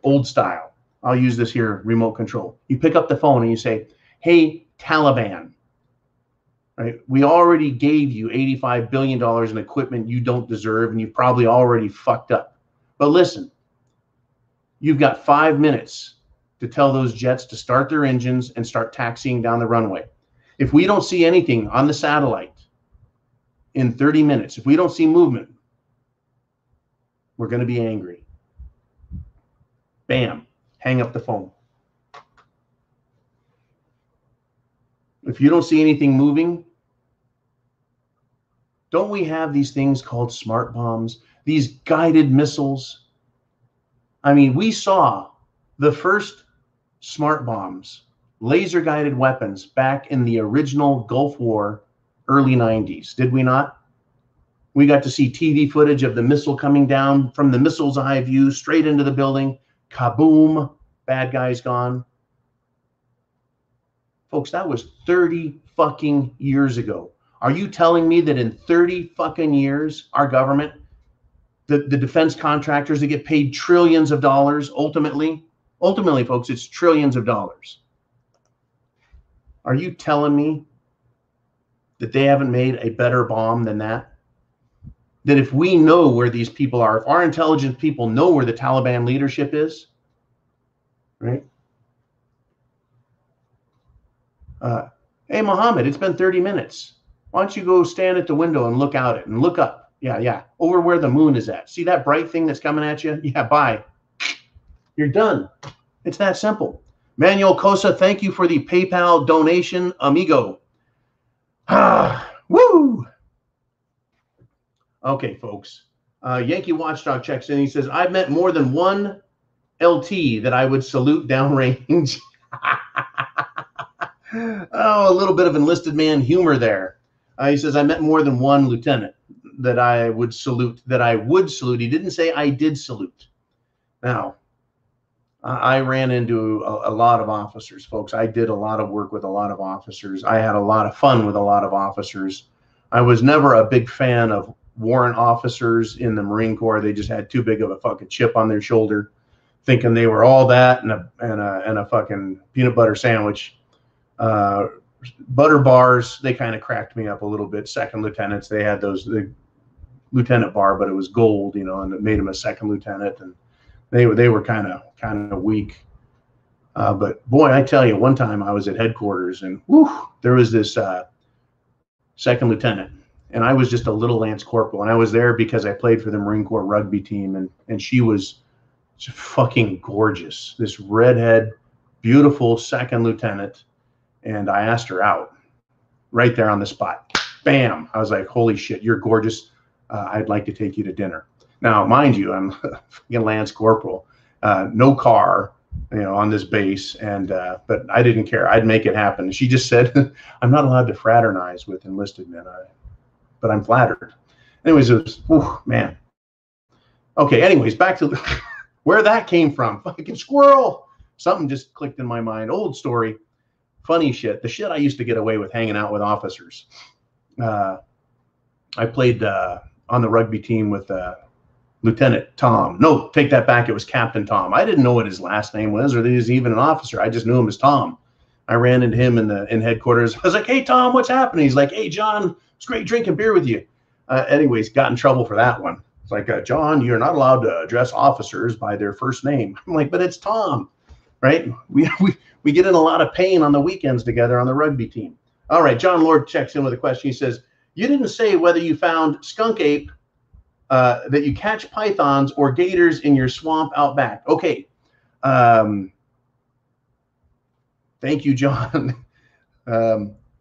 Old style. I'll use this here, remote control. You pick up the phone and you say, hey, Taliban, right? We already gave you $85 billion in equipment you don't deserve, and you've probably already fucked up. But listen, you've got 5 minutes to tell those jets to start their engines and start taxiing down the runway. If we don't see anything on the satellite in 30 minutes, if we don't see movement, we're going to be angry. Bam, hang up the phone. If you don't see anything moving, don't we have these things called smart bombs, these guided missiles? I mean, we saw the first smart bombs, laser guided weapons back in the original Gulf War, early 90s, did we not? We got to see TV footage of the missile coming down from the missile's eye view straight into the building. Kaboom, bad guys gone. Folks, that was 30 fucking years ago. Are you telling me that in 30 fucking years, our government, the defense contractors that get paid trillions of dollars, ultimately, folks, it's trillions of dollars. Are you telling me that they haven't made a better bomb than that? That if we know where these people are, if our intelligence people know where the Taliban leadership is, right? Hey, Mohammed, it's been 30 minutes. Why don't you go stand at the window and look out it and look up? Yeah, over where the moon is at. See that bright thing that's coming at you? Yeah, bye. You're done. It's that simple. Manuel Cosa, thank you for the PayPal donation, amigo. Woo! Okay, folks. Yankee Watchdog checks in. He says, I've met more than one LT that I would salute downrange. Oh, a little bit of enlisted man humor there. He says, I met more than one lieutenant that I would salute, He didn't say I did salute. Now, I ran into a lot of officers, folks. I did a lot of work with a lot of officers. I had a lot of fun with a lot of officers. I was never a big fan of warrant officers in the Marine Corps. They just had too big of a fucking chip on their shoulder, thinking they were all that and a fucking peanut butter sandwich. Butter bars, they kind of cracked me up a little bit. Second lieutenants, they had the lieutenant bar, but it was gold, and it made him a second lieutenant, and they were kind of weak. But boy, I tell you, one time I was at headquarters, and there was this second lieutenant, and I was just a little lance corporal, and I was there because I played for the Marine Corps rugby team, and she was fucking gorgeous, this redhead, beautiful second lieutenant, and I asked her out right there on the spot. Bam! I was like, holy shit, you're gorgeous. I'd like to take you to dinner. Now, mind you, I'm a lance corporal, no car, on this base, and but I didn't care. I'd make it happen. She just said, I'm not allowed to fraternize with enlisted men, but I'm flattered. Anyways, it was, man. Okay, anyways, back to where that came from. Fucking squirrel. Something just clicked in my mind. Old story. Funny shit. The shit I used to get away with hanging out with officers. I played on the rugby team with Lieutenant Tom. No, take that back. It was Captain Tom. I didn't know what his last name was, or that he was even an officer. I just knew him as Tom. I ran into him in headquarters. I was like, hey, Tom, what's happening? He's like, hey, John, it's great drinking beer with you. Anyways, got in trouble for that one. It's like, John, you're not allowed to address officers by their first name. I'm like, but it's Tom, right? We get in a lot of pain on the weekends together on the rugby team. All right, John Lord checks in with a question. He says, you didn't say whether you found skunk ape, that you catch pythons or gators in your swamp out back. Okay. Thank you, John.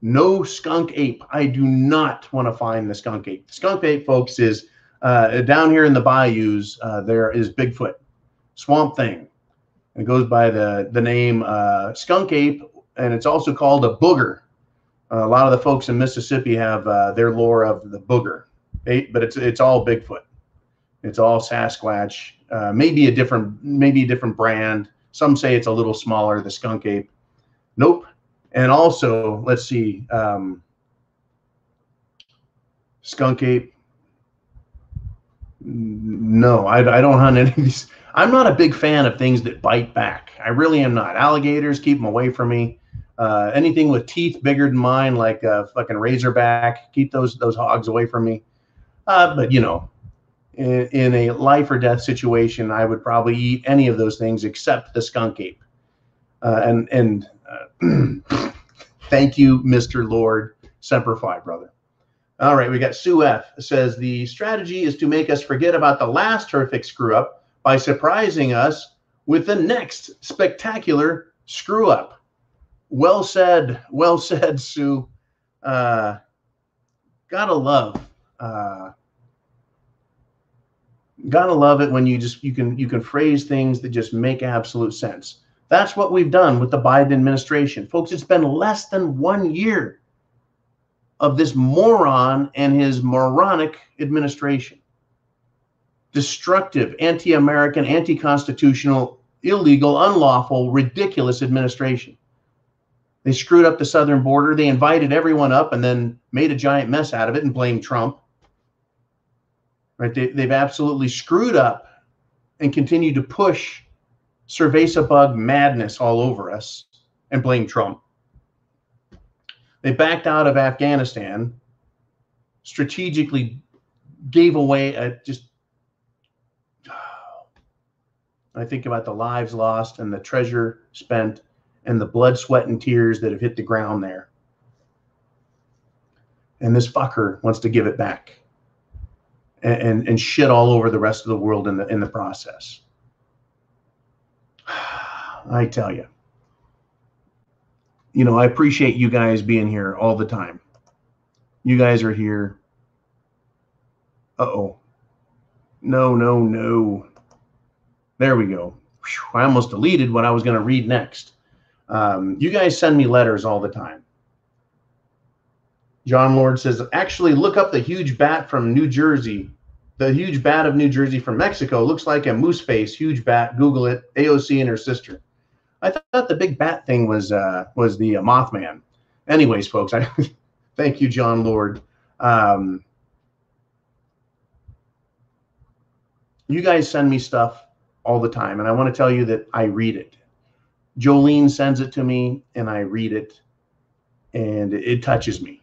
No skunk ape. I do not want to find the skunk ape. The skunk ape, folks, is down here in the bayous. There is Bigfoot, swamp thing. It goes by the name skunk ape, and it's also called a booger. A lot of the folks in Mississippi have their lore of the booger, but it's all Bigfoot. It's all Sasquatch. Maybe a different brand. Some say it's a little smaller, the skunk ape. Nope. And also, let's see, skunk ape. No, I don't hunt any of these. I'm not a big fan of things that bite back. I really am not. Alligators, keep them away from me. Anything with teeth bigger than mine, like a fucking razorback, keep those hogs away from me. But in a life or death situation, I would probably eat any of those things except the skunk ape. Thank you, Mr. Lord. Semper Fi, brother. All right, we got Sue F. Says the strategy is to make us forget about the last horrific screw up by surprising us with the next spectacular screw up. Well said, Sue. Gotta love it when you can phrase things that just make absolute sense. That's what we've done with the Biden administration. Folks, it's been less than 1 year of this moron and his moronic administration. Destructive, anti-American, anti-constitutional, illegal, unlawful, ridiculous administration. They screwed up the southern border. They invited everyone up and then made a giant mess out of it and blamed Trump. Right? They've absolutely screwed up and continue to push cerveza bug madness all over us and blame Trump. They backed out of Afghanistan, strategically gave away I think about the lives lost and the treasure spent and the blood, sweat, and tears that have hit the ground there. And this fucker wants to give it back and shit all over the rest of the world in the process. I tell you. I appreciate you guys being here all the time. You guys are here. Uh-oh. No. There we go. Whew, I almost deleted what I was going to read next. You guys send me letters all the time. John Lord says, actually, look up the huge bat from New Jersey. The huge bat of New Jersey from Mexico looks like a moose face, huge bat. Google it. AOC and her sister. I thought the big bat thing was the Mothman. Anyways, folks, thank you, John Lord. You guys send me stuff all the time, and I want to tell you that I read it. Jolene sends it to me, and I read it, and it touches me.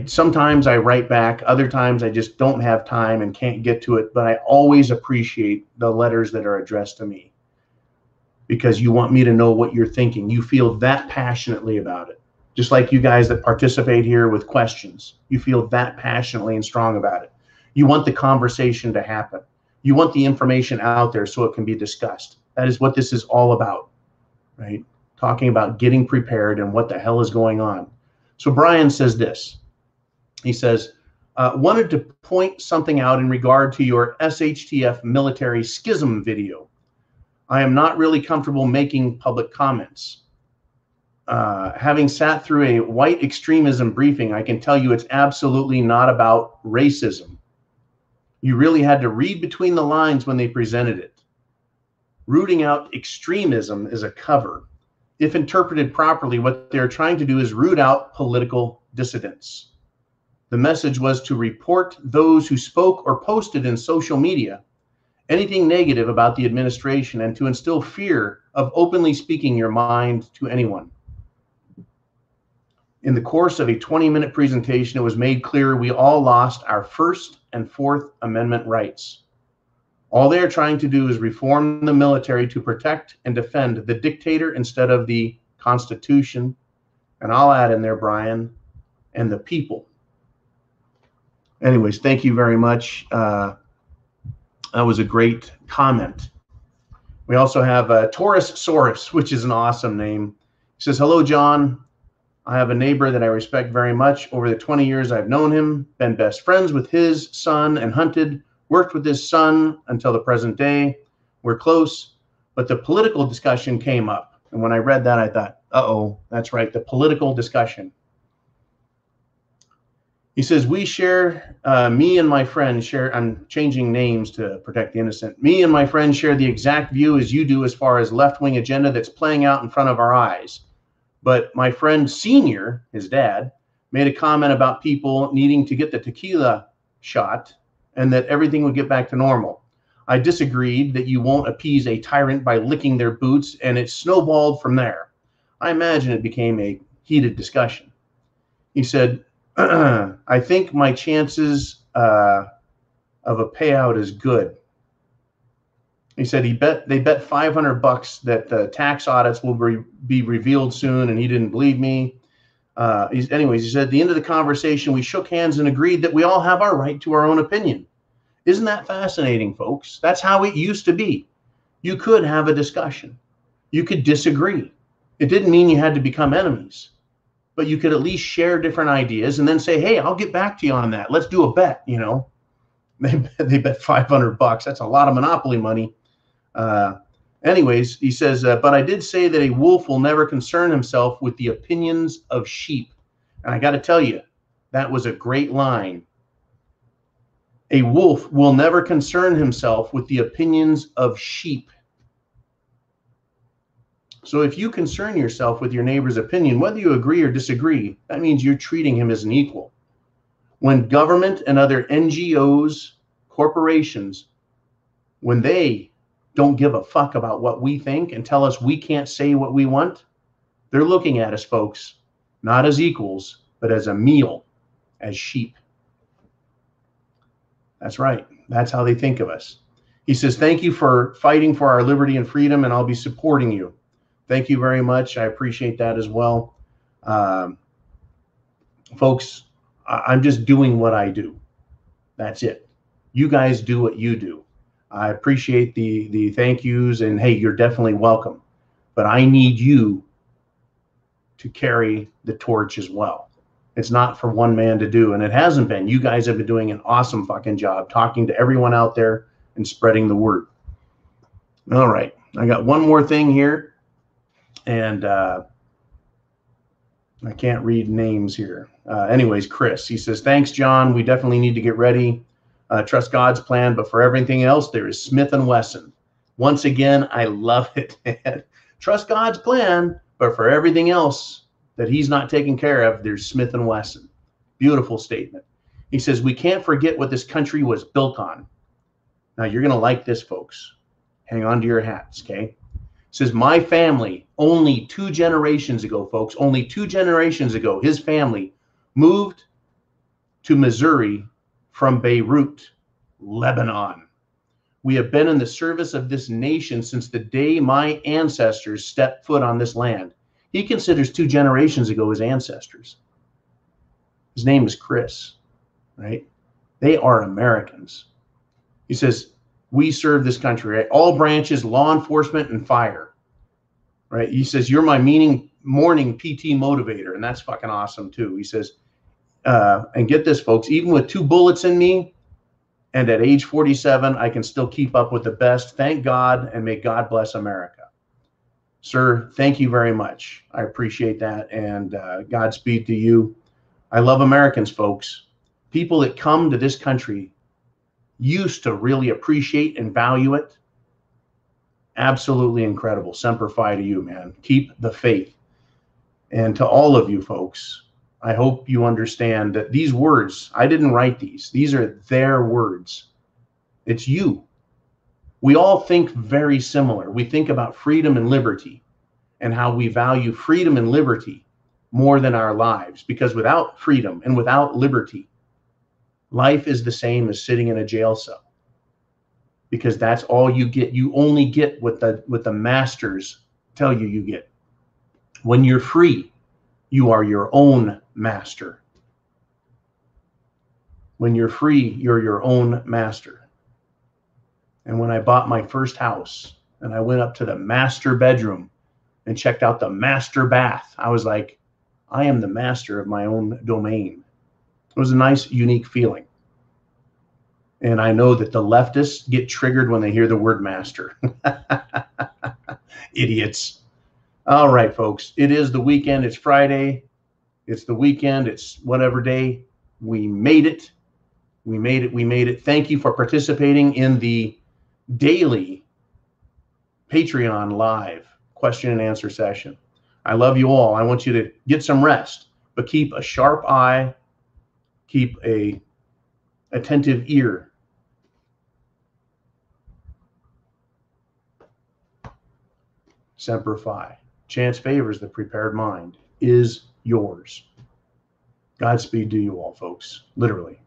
Sometimes I write back, other times I just don't have time and can't get to it, but I always appreciate the letters that are addressed to me because you want me to know what you're thinking. You feel that passionately about it. Just like you guys that participate here with questions, you feel that passionately and strong about it. You want the conversation to happen. You want the information out there so it can be discussed. That is what this is all about, right? Talking about getting prepared and what the hell is going on. So Brian says this. He says, wanted to point something out in regard to your SHTF military schism video. I am not really comfortable making public comments. Having sat through a white extremism briefing, I can tell you it's absolutely not about racism. You really had to read between the lines when they presented it. Rooting out extremism is a cover. If interpreted properly, what they're trying to do is root out political dissidents. The message was to report those who spoke or posted in social media anything negative about the administration and to instill fear of openly speaking your mind to anyone. In the course of a 20-minute presentation, it was made clear we all lost our First and Fourth Amendment rights. All they are trying to do is reform the military to protect and defend the dictator instead of the Constitution. And I'll add in there, Brian, and the people. Anyways, thank you very much. That was a great comment. We also have Taurus Saurus, which is an awesome name. He says, hello, John. I have a neighbor that I respect very much. Over the 20 years I've known him, been best friends with his son and hunted, worked with his son until the present day. We're close, but the political discussion came up. And when I read that, I thought, uh-oh, that's right, the political discussion. He says, we share, me and my friend share, I'm changing names to protect the innocent. Me and my friend share the exact view as you do as far as left-wing agenda that's playing out in front of our eyes. But my friend Senior, his dad, made a comment about people needing to get the tequila shot and that everything would get back to normal. I disagreed that you won't appease a tyrant by licking their boots, and it snowballed from there. I imagine it became a heated discussion. He said, I think my chances of a payout is good. He said they bet $500 that the tax audits will be revealed soon, and he didn't believe me. Anyways, he said at the end of the conversation, we shook hands and agreed that we all have our right to our own opinion. Isn't that fascinating, folks? That's how it used to be. You could have a discussion. You could disagree. It didn't mean you had to become enemies, but you could at least share different ideas and then say, hey, I'll get back to you on that. Let's do a bet, you know. They bet $500. That's a lot of Monopoly money. Anyways, he says, but I did say that a wolf will never concern himself with the opinions of sheep. And I got to tell you, that was a great line. A wolf will never concern himself with the opinions of sheep. So if you concern yourself with your neighbor's opinion, whether you agree or disagree, that means you're treating him as an equal. When government and other NGOs, corporations, when they don't give a fuck about what we think and tell us we can't say what we want, they're looking at us, folks, not as equals, but as a meal, as sheep. That's right. That's how they think of us. He says, thank you for fighting for our liberty and freedom, and I'll be supporting you. Thank you very much. I appreciate that as well. Folks, I'm just doing what I do. That's it. You guys do what you do. I appreciate the thank yous, and hey, you're definitely welcome. But I need you to carry the torch as well. It's not for one man to do, and it hasn't been. You guys have been doing an awesome fucking job talking to everyone out there and spreading the word. All right, I got one more thing here, and I can't read names here. Anyways, Chris, he says, thanks, John. We definitely need to get ready. Trust God's plan, but for everything else, there is Smith & Wesson. Once again, I love it, man. Trust God's plan, but for everything else that he's not taking care of, there's Smith & Wesson. Beautiful statement. He says, we can't forget what this country was built on. Now you're going to like this, folks. Hang on to your hats, okay? It says, my family, only 2 generations ago, folks, only 2 generations ago, his family moved to Missouri from Beirut, Lebanon. We have been in the service of this nation since the day my ancestors stepped foot on this land. He considers 2 generations ago his ancestors. His name is Chris, right? They are Americans. He says, we serve this country, right? All branches, law enforcement and fire, right? He says, you're my morning PT motivator. And that's fucking awesome too. He says, and get this, folks, even with 2 bullets in me, and at age 47, I can still keep up with the best. Thank God, and may God bless America. Sir, thank you very much. I appreciate that, and Godspeed to you. I love Americans, folks. People that come to this country used to really appreciate and value it. Absolutely incredible. Semper Fi to you, man. Keep the faith. And to all of you folks, I hope you understand that these words, I didn't write these. These are their words. It's you. We all think very similar. We think about freedom and liberty and how we value freedom and liberty more than our lives, because without freedom and without liberty, life is the same as sitting in a jail cell, because that's all you get. You only get what the masters tell you you get. When you're free, you are your own master. When you're free, you're your own master. And when I bought my first house and I went up to the master bedroom and checked out the master bath, I was like, I am the master of my own domain. It was a nice, unique feeling. And I know that the leftists get triggered when they hear the word master. Idiots. All right, folks. It is the weekend. It's Friday. It's the weekend. It's whatever day. We made it. We made it. We made it. Thank you for participating in the daily Patreon live question and answer session. I love you all. I want you to get some rest, but keep a sharp eye, keep a attentive ear. Semper Fi. Chance favors the prepared mind is yours. Godspeed to you all, folks. Literally.